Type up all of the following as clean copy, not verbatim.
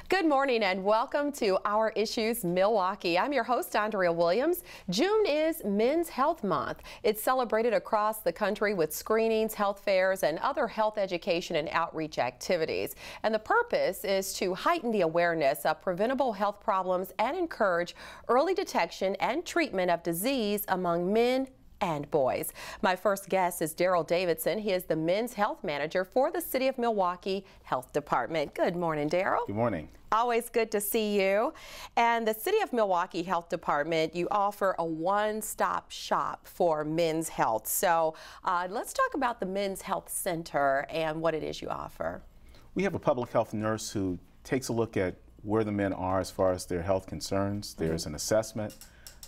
Good morning and welcome to Our Issues Milwaukee. I'm your host, Andrea Williams. June is Men's Health Month. It's celebrated across the country with screenings, health fairs, and other health education and outreach activities. And the purpose is to heighten the awareness of preventable health problems and encourage early detection and treatment of disease among men and boys. My first guest is Darryl Davidson. He is the Men's Health Manager for the City of Milwaukee Health Department. Good morning, Darryl. Good morning. Always good to see you. And the City of Milwaukee Health Department, you offer a one-stop shop for men's health. So let's talk about the Men's Health Center and what it is you offer. We have a public health nurse who takes a look at where the men are as far as their health concerns. There's an assessment.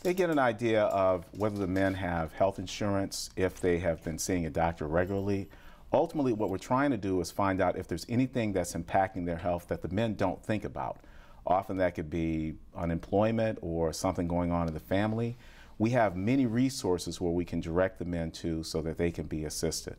They get an idea of whether the men have health insurance, if they have been seeing a doctor regularly. Ultimately, what we're trying to do is find out if there's anything that's impacting their health that the men don't think about. Often that could be unemployment or something going on in the family. We have many resources where we can direct the men to so that they can be assisted.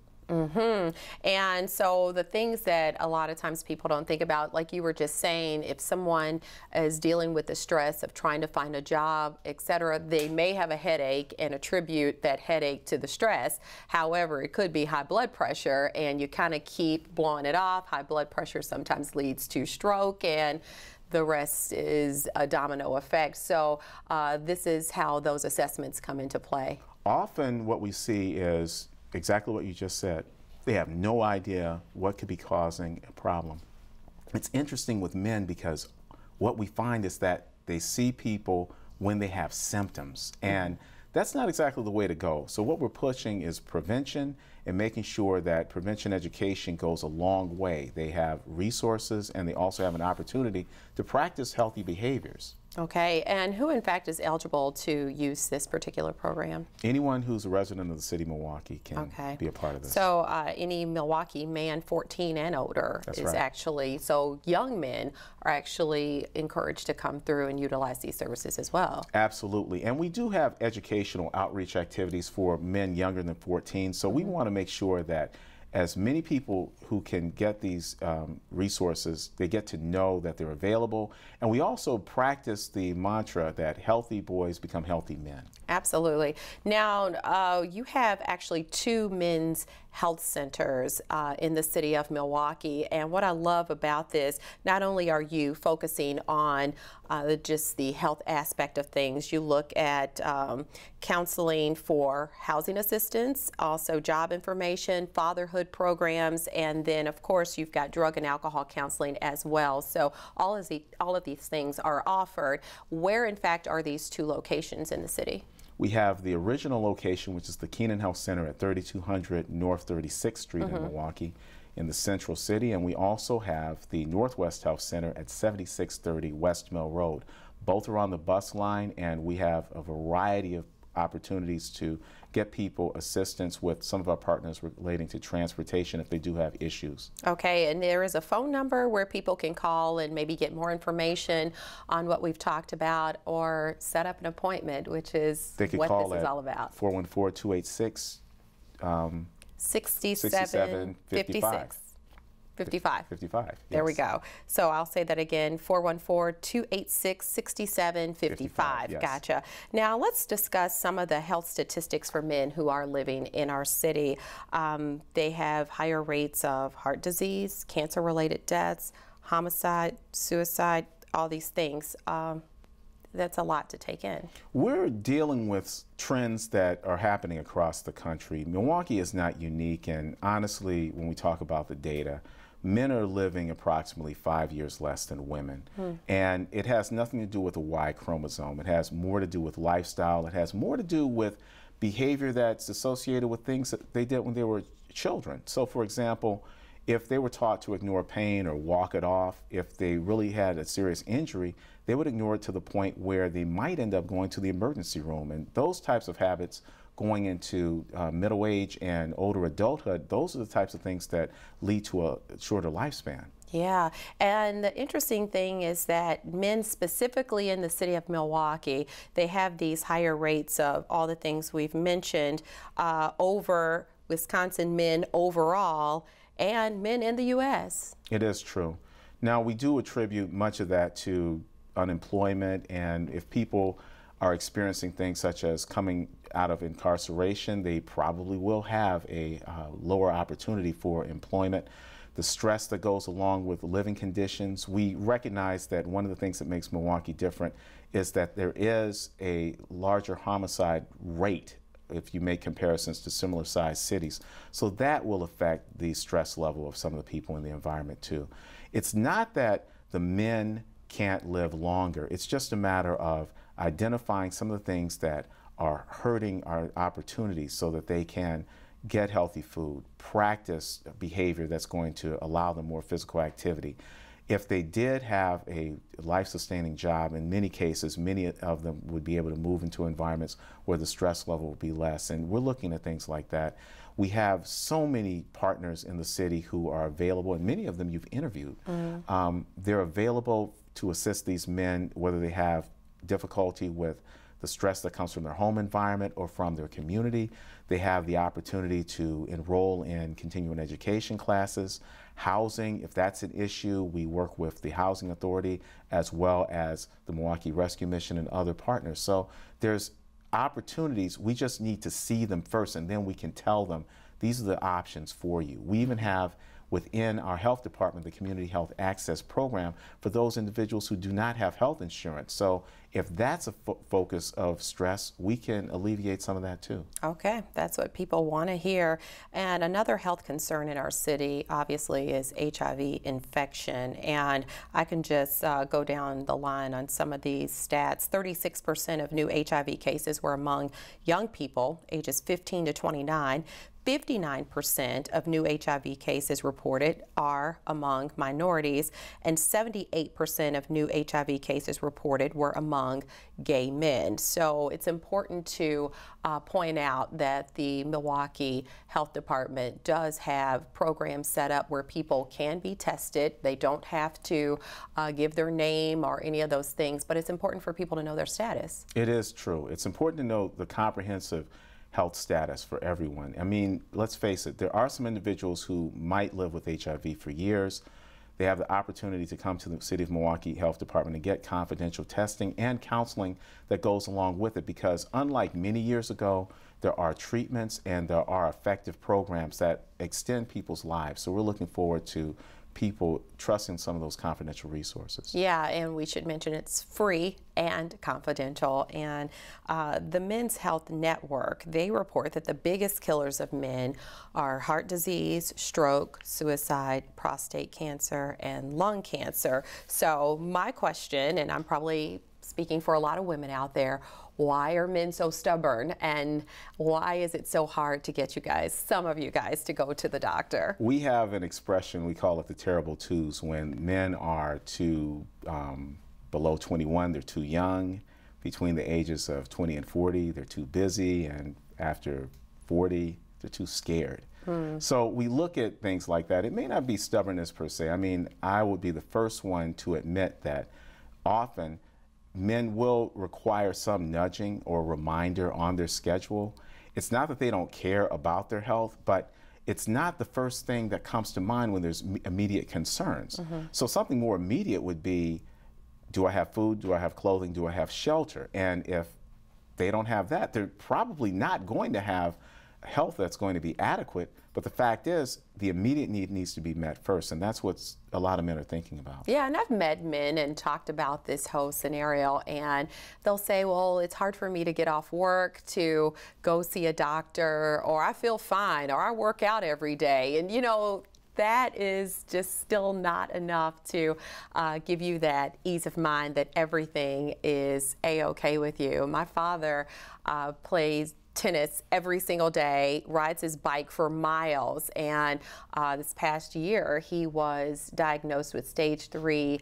And so the things that a lot of times people don't think about, like you were just saying, if someone is dealing with the stress of trying to find a job, etc., they may have a headache and attribute that headache to the stress. However, it could be high blood pressure and you kind of keep blowing it off. High blood pressure sometimes leads to stroke, and the rest is a domino effect. So this is how those assessments come into play. Often what we see is exactly what you just said. They have no idea what could be causing a problem. It's interesting with men because what we find is that they see people when they have symptoms, and that's not exactly the way to go. So what we're pushing is prevention and making sure that prevention education goes a long way. They have resources and they also have an opportunity to practice healthy behaviors. Okay, and who in fact is eligible to use this particular program? Anyone who's a resident of the city of Milwaukee can be a part of this. So any Milwaukee man 14 and older is actually, so young men are actually encouraged to come through and utilize these services as well. Absolutely, and we do have educational outreach activities for men younger than 14, so we want to make sure that as many people who can get these resources, they get to know that they're available. And we also practice the mantra that healthy boys become healthy men. Absolutely. Now, you have actually two men's health centers in the city of Milwaukee. And what I love about this, not only are you focusing on just the health aspect of things, you look at counseling for housing assistance, also job information, fatherhood programs, and then of course you've got drug and alcohol counseling as well. So all of these things are offered. Where in fact are these two locations in the city? We have the original location, which is the Keenan Health Center at 3200 North 36th Street in Milwaukee in the central city, and we also have the Northwest Health Center at 7630 West Mill Road. Both are on the bus line, and we have a variety of opportunities to get people assistance with some of our partners relating to transportation if they do have issues. Okay, and there is a phone number where people can call and maybe get more information on what we've talked about or set up an appointment, which is what this is all about. 414-286 6756. 55. There we go. So I'll say that again, 414-286-6755. Yes. Gotcha. Now let's discuss some of the health statistics for men who are living in our city. They have higher rates of heart disease, cancer-related deaths, homicide, suicide, all these things. That's a lot to take in. We're dealing with trends that are happening across the country. Milwaukee is not unique, and honestly, when we talk about the data, men are living approximately 5 years less than women. And it has nothing to do with the Y chromosome. It has more to do with lifestyle. It has more to do with behavior that's associated with things that they did when they were children. So for example, if they were taught to ignore pain or walk it off, if they really had a serious injury, they would ignore it to the point where they might end up going to the emergency room. And those types of habits going into middle age and older adulthood, those are the types of things that lead to a shorter lifespan. Yeah, and the interesting thing is that men specifically in the city of Milwaukee, they have these higher rates of all the things we've mentioned over Wisconsin men overall and men in the U.S. It is true. Now, we do attribute much of that to unemployment, and if people are experiencing things such as coming out of incarceration, they probably will have a lower opportunity for employment. The stress that goes along with living conditions. We recognize that one of the things that makes Milwaukee different is that there is a larger homicide rate if you make comparisons to similar sized cities. So that will affect the stress level of some of the people in the environment too. It's not that the men can't live longer. It's just a matter of identifying some of the things that are hurting our opportunities so that they can get healthy food, practice behavior that's going to allow them more physical activity. If they did have a life-sustaining job, in many cases, many of them would be able to move into environments where the stress level would be less. And we're looking at things like that. We have so many partners in the city who are available, and many of them you've interviewed. They're available to assist these men, whether they have difficulty with the stress that comes from their home environment or from their community. They have the opportunity to enroll in continuing education classes, housing. If that's an issue, we work with the Housing Authority as well as the Milwaukee Rescue Mission and other partners. So there's opportunities. We just need to see them first, and then we can tell them these are the options for you. We even have within our health department the Community Health Access Program for those individuals who do not have health insurance. So if that's a focus of stress, we can alleviate some of that too. Okay, that's what people want to hear. And another health concern in our city obviously is HIV infection. And I can just go down the line on some of these stats. 36% of new HIV cases were among young people ages 15 to 29. 59% of new HIV cases reported are among minorities, and 78% of new HIV cases reported were among gay men. So it's important to point out that the Milwaukee Health Department does have programs set up where people can be tested. They don't have to give their name or any of those things, but it's important for people to know their status. It is true. It's important to know the comprehensive health status for everyone. I mean, let's face it, there are some individuals who might live with HIV for years. They have the opportunity to come to the City of Milwaukee Health Department and get confidential testing and counseling that goes along with it, because unlike many years ago, there are treatments and there are effective programs that extend people's lives. So we're looking forward to people trusting some of those confidential resources. Yeah, and we should mention it's free and confidential. And the Men's Health Network, they report that the biggest killers of men are heart disease, stroke, suicide, prostate cancer, and lung cancer. So my question, and I'm probably speaking for a lot of women out there, why are men so stubborn, and why is it so hard to get you guys, some of you guys, to go to the doctor? We have an expression, we call it the terrible twos, when men are too below 21, they're too young. Between the ages of 20 and 40, they're too busy, and after 40, they're too scared. So we look at things like that. It may not be stubbornness per se. I mean, I would be the first one to admit that often men will require some nudging or reminder on their schedule. It's not that they don't care about their health, but it's not the first thing that comes to mind when there's immediate concerns. So something more immediate would be, do I have food? Do I have clothing? Do I have shelter? And if they don't have that, they're probably not going to have health that's going to be adequate. But the fact is, the immediate need needs to be met first, and that's what a lot of men are thinking about. Yeah, and I've met men and talked about this whole scenario, and they'll say, well, it's hard for me to get off work to go see a doctor, or I feel fine, or I work out every day. And you know, that is just still not enough to give you that ease of mind that everything is a-okay with you. My father plays tennis every single day, rides his bike for miles, and this past year he was diagnosed with stage 3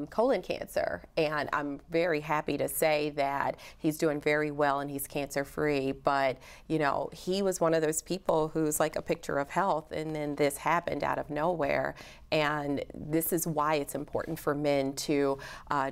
colon cancer, and I'm very happy to say that he's doing very well and he's cancer free. But you know, he was one of those people who's like a picture of health, and then this happened out of nowhere. And this is why it's important for men to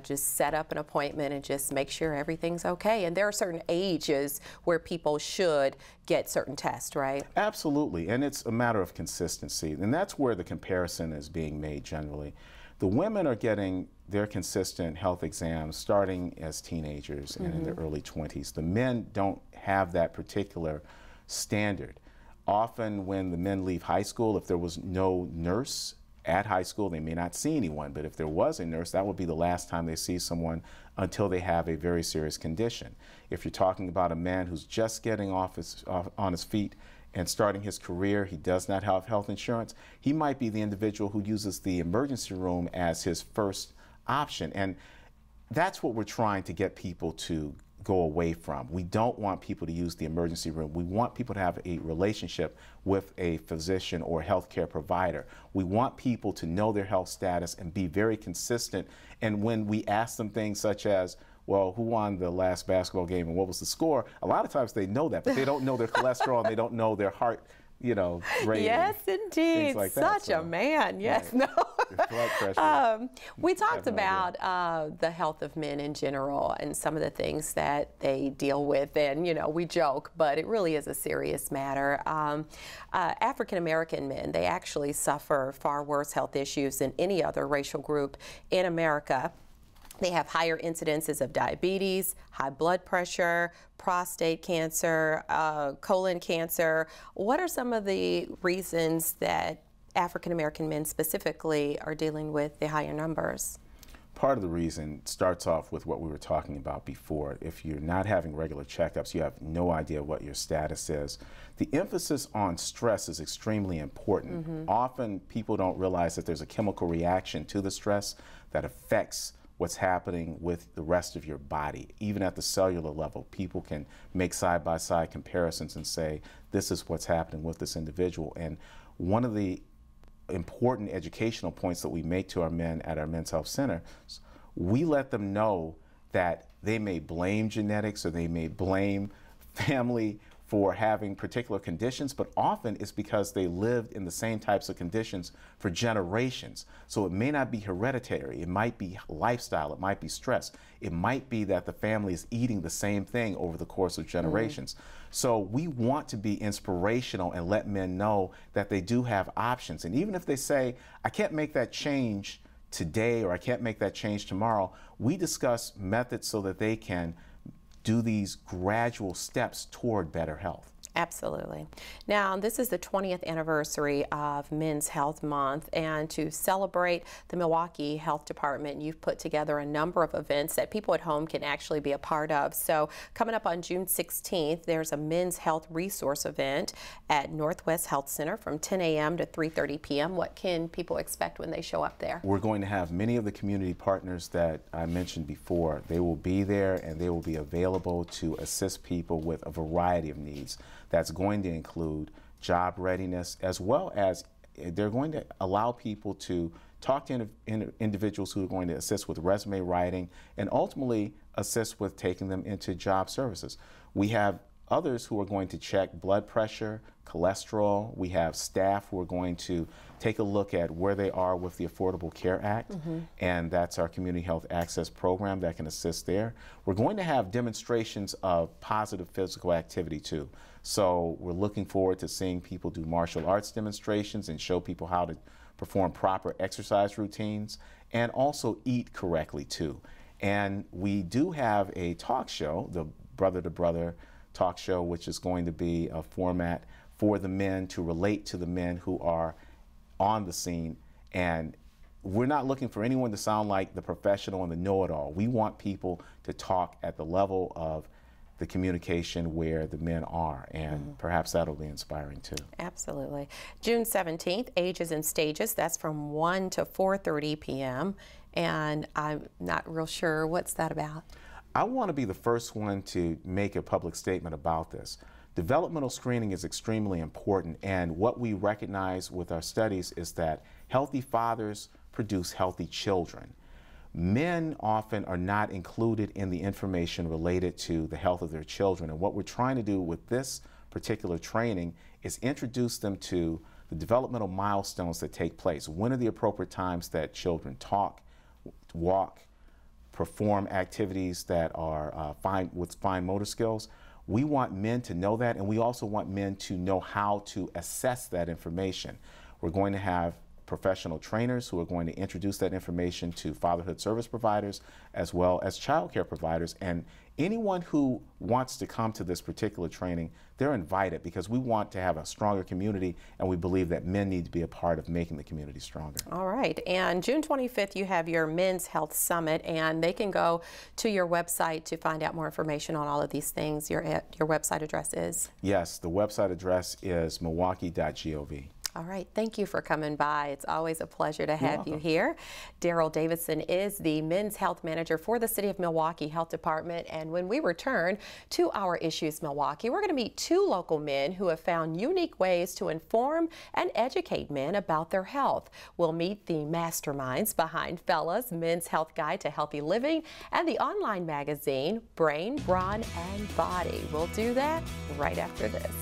just set up an appointment and just make sure everything's okay. And there are certain ages where people should get certain tests, right? Absolutely, and it's a matter of consistency, and that's where the comparison is being made generally. The women are getting their consistent health exams starting as teenagers and in their early 20s. The men don't have that particular standard. Often when the men leave high school, if there was no nurse at high school, they may not see anyone, but if there was a nurse, that would be the last time they see someone until they have a very serious condition. If you're talking about a man who's just getting on his feet and starting his career, he does not have health insurance, he might be the individual who uses the emergency room as his first option. And that's what we're trying to get people to go away from. We don't want people to use the emergency room. We want people to have a relationship with a physician or healthcare provider. We want people to know their health status and be very consistent. And when we ask them things such as, well, who won the last basketball game and what was the score? A lot of times they know that, but they don't know their cholesterol and they don't know their heart, rating. Yes, indeed. Like that. Such a man. Yes, right. no. Blood pressure. We talked about the health of men in general and some of the things that they deal with, and we joke, but it really is a serious matter. African American men, they actually suffer far worse health issues than any other racial group in America. They have higher incidences of diabetes, high blood pressure, prostate cancer, colon cancer. What are some of the reasons that African American men specifically are dealing with the higher numbers? Part of the reason starts off with what we were talking about before. If you're not having regular checkups, you have no idea what your status is. The emphasis on stress is extremely important. Often people don't realize that there's a chemical reaction to the stress that affects what's happening with the rest of your body. Even at the cellular level, people can make side-by-side comparisons and say, this is what's happening with this individual. And one of the important educational points that we make to our men at our Men's Health Center, we let them know that they may blame genetics or they may blame family for having particular conditions, but often it's because they lived in the same types of conditions for generations. So it may not be hereditary, it might be lifestyle, it might be stress, it might be that the family is eating the same thing over the course of generations. So we want to be inspirational and let men know that they do have options. And even if they say, I can't make that change today or I can't make that change tomorrow, we discuss methods so that they can do these gradual steps toward better health. Absolutely. Now, this is the 20th anniversary of Men's Health Month, and to celebrate the Milwaukee Health Department, you've put together a number of events that people at home can actually be a part of. So coming up on June 16th, there's a Men's Health Resource event at Northwest Health Center from 10 a.m. to 3:30 p.m. What can people expect when they show up there? We're going to have many of the community partners that I mentioned before. They will be there and they will be available to assist people with a variety of needs. That's going to include job readiness, as well as they're going to allow people to talk to individuals who are going to assist with resume writing and ultimately assist with taking them into job services. We have others who are going to check blood pressure, cholesterol. We have staff who are going to take a look at where they are with the Affordable Care Act, and that's our Community Health Access Program that can assist there. We're going to have demonstrations of positive physical activity too. So we're looking forward to seeing people do martial arts demonstrations and show people how to perform proper exercise routines and also eat correctly too. And we do have a talk show, the Brother to Brother talk show, which is going to be a format for the men to relate to the men who are on the scene. And we're not looking for anyone to sound like the professional and the know-it-all. We want people to talk at the level of the communication where the men are, and perhaps that'll be inspiring too. Absolutely. June 17th, Ages and Stages, that's from 1 to 4:30 p.m. and I'm not real sure what's that about. I want to be the first one to make a public statement about this. Developmental screening is extremely important, and what we recognize with our studies is that healthy fathers produce healthy children. Men often are not included in the information related to the health of their children, and what we're trying to do with this particular training is introduce them to the developmental milestones that take place. When are the appropriate times that children talk, walk, perform activities that are with fine motor skills? We want men to know that, and we also want men to know how to assess that information. We're going to have professional trainers who are going to introduce that information to fatherhood service providers as well as child care providers. And anyone who wants to come to this particular training, they're invited, because we want to have a stronger community, and we believe that men need to be a part of making the community stronger. All right. And June 25th, you have your Men's Health Summit, and they can go to your website to find out more information on all of these things. Your website address is? Yes, the website address is milwaukee.gov. All right, thank you for coming by. It's always a pleasure to have you here. Darryl Davidson is the Men's Health Manager for the City of Milwaukee Health Department. And when we return to Our Issues Milwaukee, we're going to meet two local men who have found unique ways to inform and educate men about their health. We'll meet the masterminds behind Fella's Men's Health Guide to Healthy Living and the online magazine Brain, Brawn, and Body. We'll do that right after this.